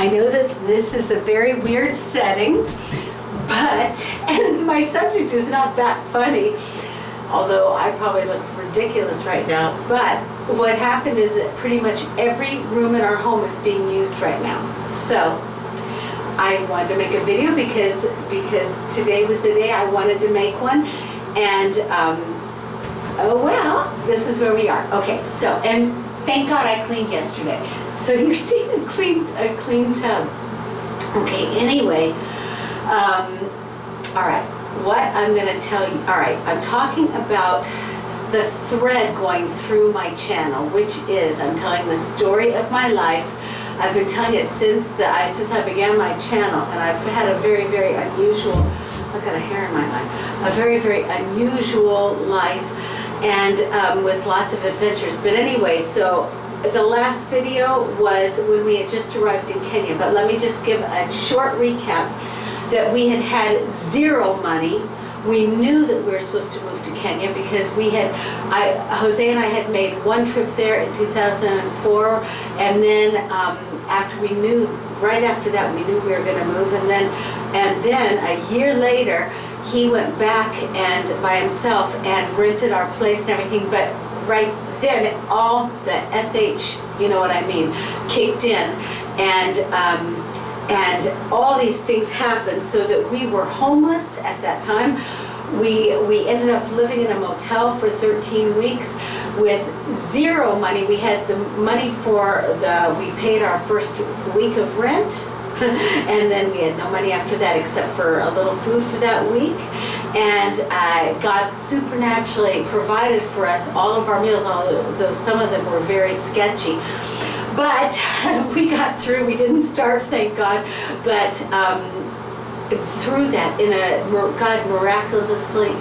I know that this is a very weird setting, and my subject is not that funny, although I probably look ridiculous right now. But what happened is that pretty much every room in our home is being used right now. So I wanted to make a video because today was the day I wanted to make one, and oh well, this is where we are. Okay, so, and thank God I cleaned yesterday. So you're seeing a clean tub. Okay, anyway, all right, what I'm gonna tell you, all right, I'm talking about the thread going through my channel, which is, I'm telling the story of my life. I've been telling it since I began my channel, and I've had a very, very unusual, I've got a hair in my eye, a very, very unusual life, and with lots of adventures. But anyway, so the last video was when we had just arrived in Kenya, but let me just give a short recap that we had zero money. We knew that we were supposed to move to Kenya because Jose and I had made one trip there in 2004, and then right after that we knew we were going to move, and then a year later he went back and by himself and rented our place and everything. But right then all the SH, you know what I mean, kicked in, and all these things happened so that we were homeless at that time. We ended up living in a motel for 13 weeks with zero money. We had the money we paid our first week of rent, and then we had no money after that except for a little food for that week. And God supernaturally provided for us all of our meals, although some of them were very sketchy. But we got through. We didn't starve, thank God. But through that, God miraculously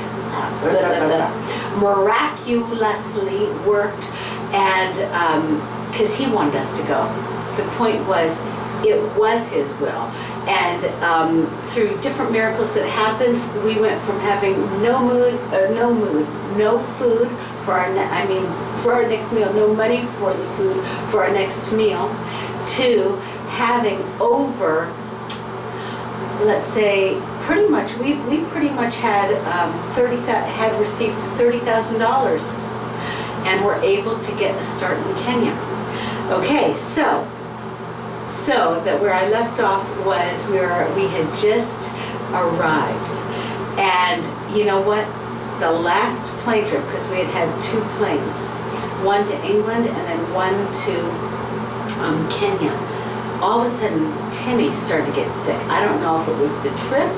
worked, and because He wanted us to go. The point was, it was His will. And through different miracles that happened, we went from having no food for our next meal, no money for the food for our next meal, to having over, let's say, pretty much, we pretty much had received $30,000, and were able to get a start in Kenya. Okay, so that where I left off was we had just arrived, and you know what? The last plane trip, because we had two planes, one to England and then one to Kenya. All of a sudden, Timmy started to get sick. I don't know if it was the trip.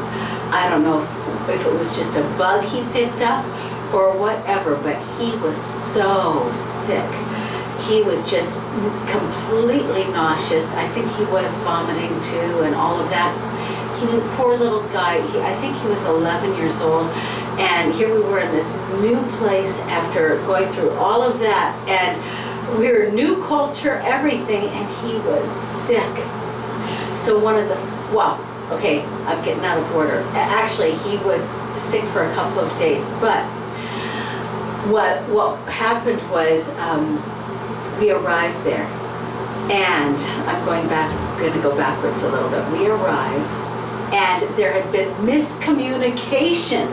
I don't know if it was just a bug he picked up or whatever, but he was so sick. He was just completely nauseous. I think he was vomiting too and all of that. He was a poor little guy. I think he was 11 years old. And here we were in this new place after going through all of that. And we were new culture, everything, and he was sick. So okay, I'm getting out of order. Actually, he was sick for a couple of days. But what happened was, we arrived there, and I'm going to go backwards a little bit. We arrived, and there had been miscommunication.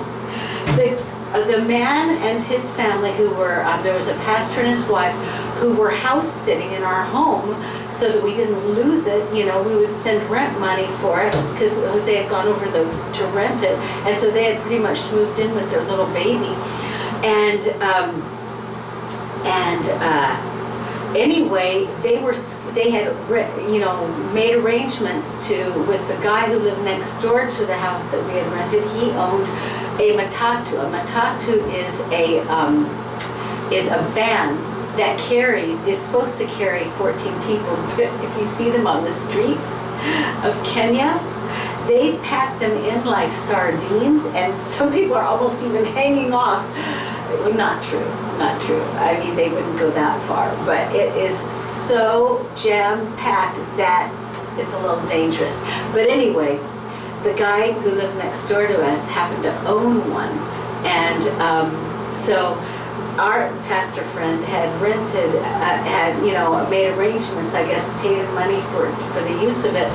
The man and his family who were, there was a pastor and his wife who were house sitting in our home so that we didn't lose it. You know, we would send rent money for it because Jose had gone over to rent it, and so they had pretty much moved in with their little baby. Anyway, they had made arrangements with the guy who lived next door to the house that we had rented. He owned a matatu. A matatu is a van that is supposed to carry 14 people. But if you see them on the streets of Kenya, they pack them in like sardines, and some people are almost even hanging off. Not true. I mean, they wouldn't go that far, but it is so jam-packed that it's a little dangerous. But anyway, the guy who lived next door to us happened to own one, and so our pastor friend had rented, made arrangements, I guess, paid money for the use of it,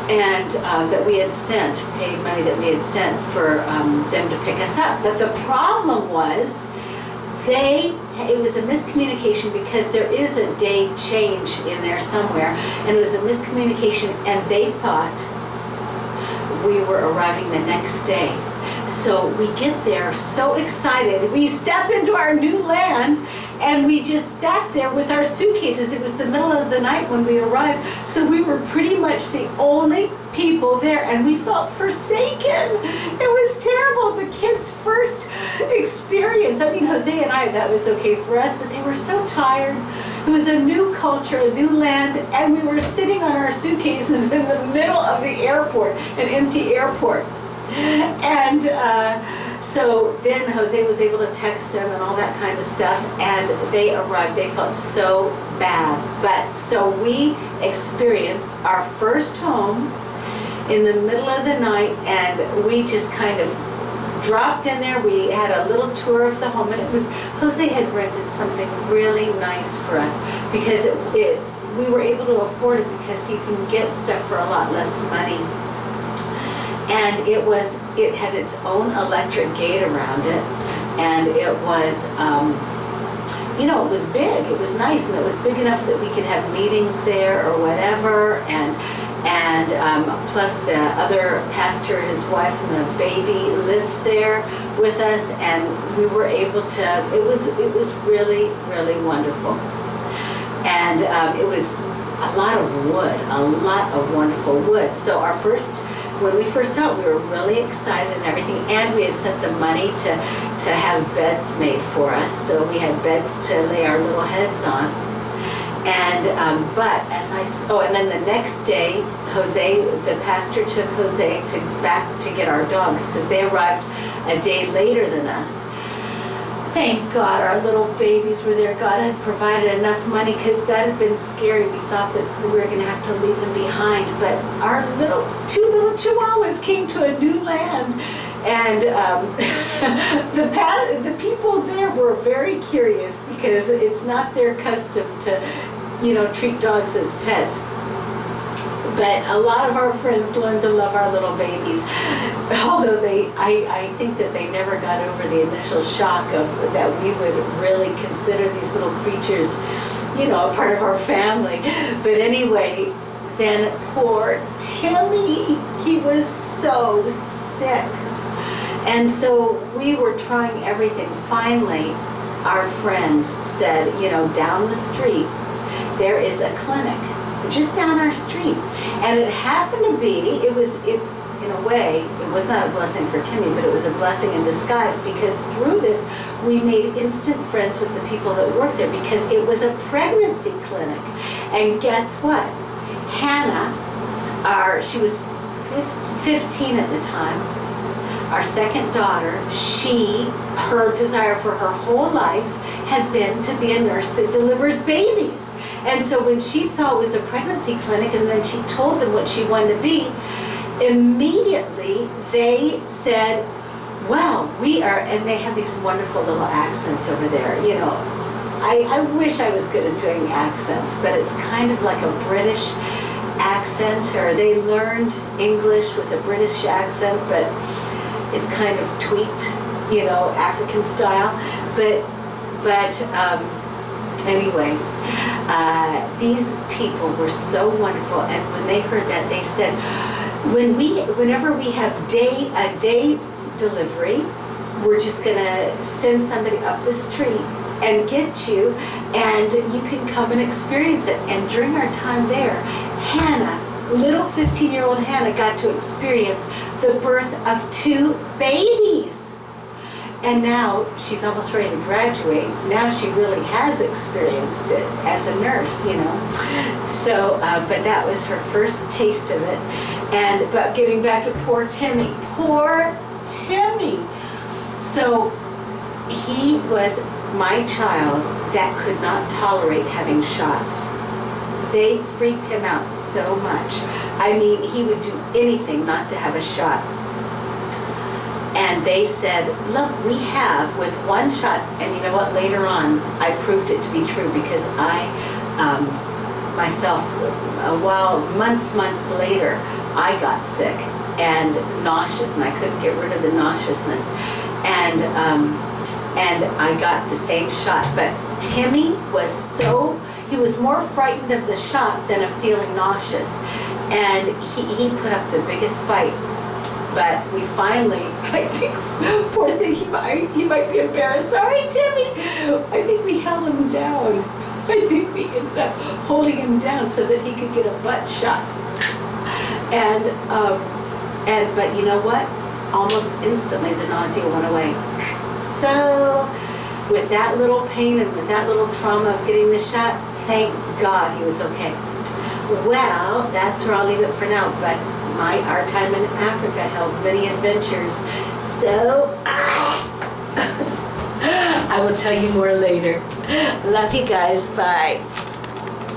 and that we had sent, paid money that we had sent for them to pick us up. But the problem was, it was a miscommunication because there is a day change in there somewhere, and it was a miscommunication, and they thought we were arriving the next day. So we get there so excited. We step into our new land, and we just sat there with our suitcases. It was the middle of the night when we arrived, so we were pretty much the only people there, and we felt forsaken. It was terrible. The kids' first experience. I mean, Jose and I, that was okay for us, but they were so tired. It was a new culture, a new land, and we were sitting on our suitcases in the middle of the airport, an empty airport. And so then Jose was able to text him and all that kind of stuff, and they arrived. They felt so bad. But so we experienced our first home in the middle of the night, and we just kind of dropped in there. We had a little tour of the home, and Jose had rented something really nice for us because we were able to afford it because you can get stuff for a lot less money. And it had its own electric gate around it, and it was, it was big, it was nice, and it was big enough that we could have meetings there or whatever, and plus the other pastor, his wife and the baby lived there with us, and we were able to, it was really, really wonderful. And it was a lot of wonderful wood. So when we first saw it, we were really excited and everything, and we had sent the money to have beds made for us. So we had beds to lay our little heads on. And and then the next day, the pastor took Jose back to get our dogs because they arrived a day later than us. Thank God our little babies were there. God had provided enough money because that had been scary. We thought that we were going to have to leave them behind. But our two little chihuahuas came to a new land. And the people there were very curious because it's not their custom to, treat dogs as pets. But a lot of our friends learned to love our little babies, although I think that they never got over the initial shock of that we would really consider these little creatures, a part of our family. But anyway, then poor Timmy, he was so sick. And so we were trying everything. Finally, our friends said, down the street, there is a clinic just down our street. And it happened to be, in a way, it was not a blessing for Timmy, but it was a blessing in disguise because through this, we made instant friends with the people that worked there because it was a pregnancy clinic. And guess what? Hannah, she was 15 at the time, our second daughter, her desire for her whole life had been to be a nurse that delivers babies. And so when she saw it was a pregnancy clinic and then she told them what she wanted to be, immediately they said, well, we are, and they have these wonderful little accents over there. I wish I was good at doing accents, but it's kind of like a British accent, or they learned English with a British accent, but it's kind of tweaked, African style. But anyway, these people were so wonderful, and when they heard that, they said, whenever we have a day delivery, we're just gonna send somebody up the street and get you, and you can come and experience it. And during our time there, Hannah, little 15-year-old Hannah, got to experience the birth of 2 babies. And now she's almost ready to graduate. Now she really has experienced it as a nurse, So, but that was her first taste of it. But getting back to poor Timmy. So he was my child that could not tolerate having shots. They freaked him out so much. I mean, he would do anything not to have a shot. And And they said, look, we have with one shot, and you know what, later on, I proved it to be true because I, myself, months later, I got sick and nauseous, and I couldn't get rid of the nauseousness. And I got the same shot. But Timmy he was more frightened of the shot than of feeling nauseous. And he put up the biggest fight. But we finally, I think, poor thing, he might be embarrassed. Sorry, Timmy. I think we held him down. I think we ended up holding him down so that he could get a butt shot. But you know what? Almost instantly the nausea went away. So with that little pain and with that little trauma of getting the shot, thank God he was okay. Well, that's where I'll leave it for now. But our time in Africa held many adventures. So I will tell you more later. Love you guys. Bye.